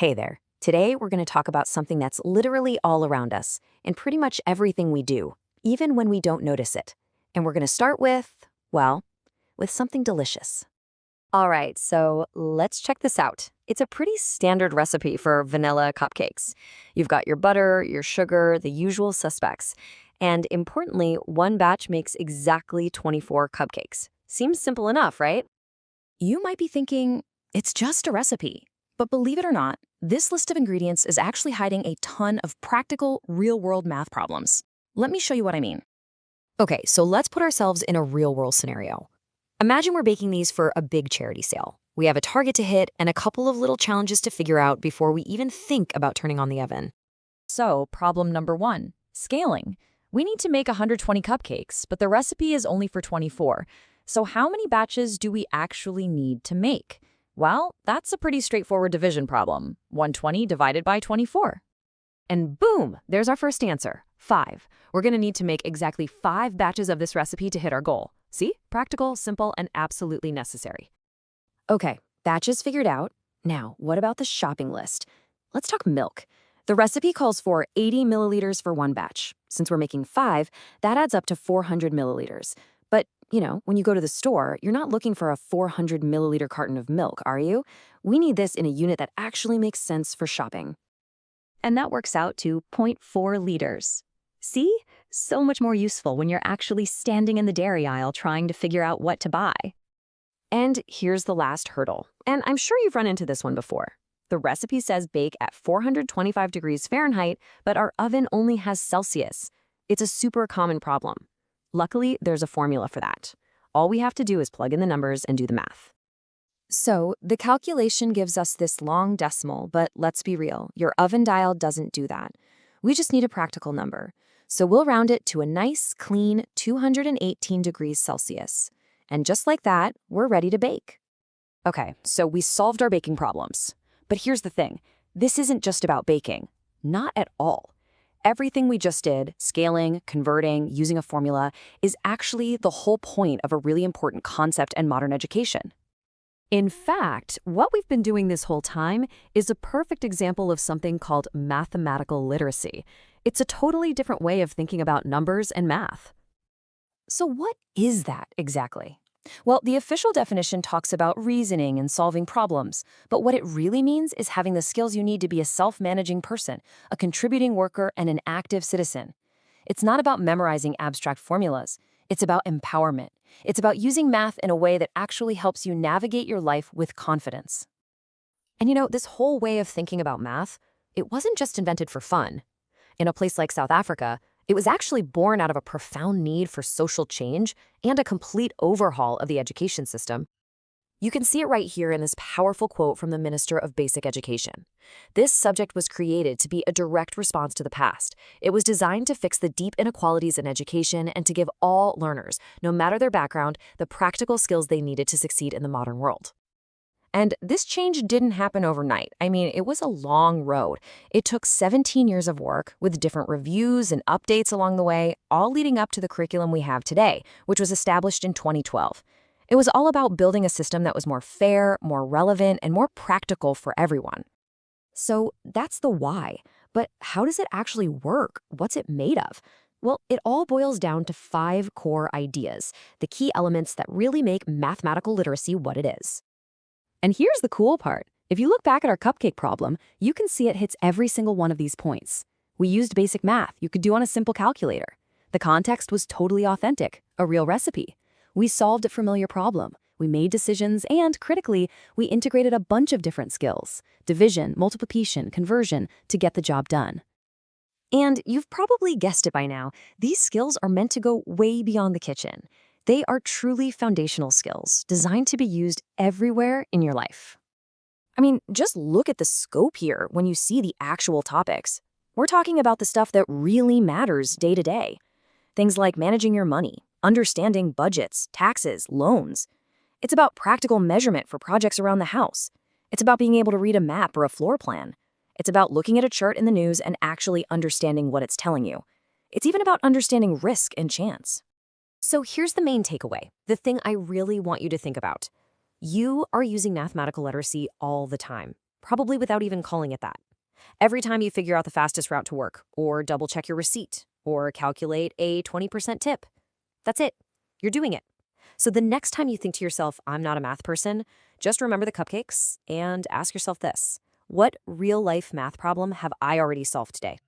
Hey there. Today, we're going to talk about something that's literally all around us in pretty much everything we do, even when we don't notice it. And we're going to start with, well, with something delicious. All right, so let's check this out. It's a pretty standard recipe for vanilla cupcakes. You've got your butter, your sugar, the usual suspects. And importantly, one batch makes exactly 24 cupcakes. Seems simple enough, right? You might be thinking, it's just a recipe. But believe it or not, this list of ingredients is actually hiding a ton of practical, real-world math problems. Let me show you what I mean. Okay, so let's put ourselves in a real-world scenario. Imagine we're baking these for a big charity sale. We have a target to hit and a couple of little challenges to figure out before we even think about turning on the oven. So, problem number 1, scaling. We need to make 120 cupcakes, but the recipe is only for 24. So how many batches do we actually need to make? Well, that's a pretty straightforward division problem. 120 divided by 24. And boom, there's our first answer, 5. We're going to need to make exactly 5 batches of this recipe to hit our goal. See? Practical, simple, and absolutely necessary. Okay, batches figured out. Now, what about the shopping list? Let's talk milk. The recipe calls for 80 milliliters for one batch. Since we're making 5, that adds up to 400 milliliters. But, when you go to the store, you're not looking for a 400 milliliter carton of milk, are you? We need this in a unit that actually makes sense for shopping. And that works out to zero point 0.4 liters. See? So much more useful when you're actually standing in the dairy aisle trying to figure out what to buy. And here's the last hurdle. And I'm sure you've run into this one before. The recipe says bake at 425 degrees Fahrenheit, but our oven only has Celsius. It's a super common problem. Luckily, there's a formula for that. All we have to do is plug in the numbers and do the math. So, the calculation gives us this long decimal, but let's be real, your oven dial doesn't do that. We just need a practical number. So we'll round it to a nice, clean 218 degrees Celsius. And just like that, we're ready to bake. Okay, so we solved our baking problems. But here's the thing, this isn't just about baking. Not at all. Everything we just did, scaling, converting, using a formula, is actually the whole point of a really important concept in modern education. In fact, what we've been doing this whole time is a perfect example of something called mathematical literacy. It's a totally different way of thinking about numbers and math. So what is that exactly? Well, the official definition talks about reasoning and solving problems, but what it really means is having the skills you need to be a self-managing person, a contributing worker, and an active citizen. It's not about memorizing abstract formulas. It's about empowerment. It's about using math in a way that actually helps you navigate your life with confidence. And this whole way of thinking about math, it wasn't just invented for fun. In a place like South Africa, it was actually born out of a profound need for social change and a complete overhaul of the education system. You can see it right here in this powerful quote from the Minister of Basic Education. This subject was created to be a direct response to the past. It was designed to fix the deep inequalities in education and to give all learners, no matter their background, the practical skills they needed to succeed in the modern world. And this change didn't happen overnight. I mean, it was a long road. It took 17 years of work with different reviews and updates along the way, all leading up to the curriculum we have today, which was established in 2012. It was all about building a system that was more fair, more relevant, and more practical for everyone. So that's the why. But how does it actually work? What's it made of? Well, it all boils down to 5 core ideas, the key elements that really make mathematical literacy what it is. And here's the cool part. If you look back at our cupcake problem, you can see it hits every single one of these points. We used basic math you could do on a simple calculator. The context was totally authentic, a real recipe. We solved a familiar problem. We made decisions, and critically, we integrated a bunch of different skills, division, multiplication, conversion, to get the job done. And you've probably guessed it by now, these skills are meant to go way beyond the kitchen. They are truly foundational skills, designed to be used everywhere in your life. I mean, just look at the scope here when you see the actual topics. We're talking about the stuff that really matters day to day. Things like managing your money, understanding budgets, taxes, loans. It's about practical measurement for projects around the house. It's about being able to read a map or a floor plan. It's about looking at a chart in the news and actually understanding what it's telling you. It's even about understanding risk and chance. So here's the main takeaway, the thing I really want you to think about. You are using mathematical literacy all the time. probably without even calling it that. Every time you figure out the fastest route to work, or double check your receipt, or calculate a 20% tip. That's it. You're doing it. So the next time you think to yourself, I'm not a math person, just remember the cupcakes and ask yourself this: what real-life math problem have I already solved today?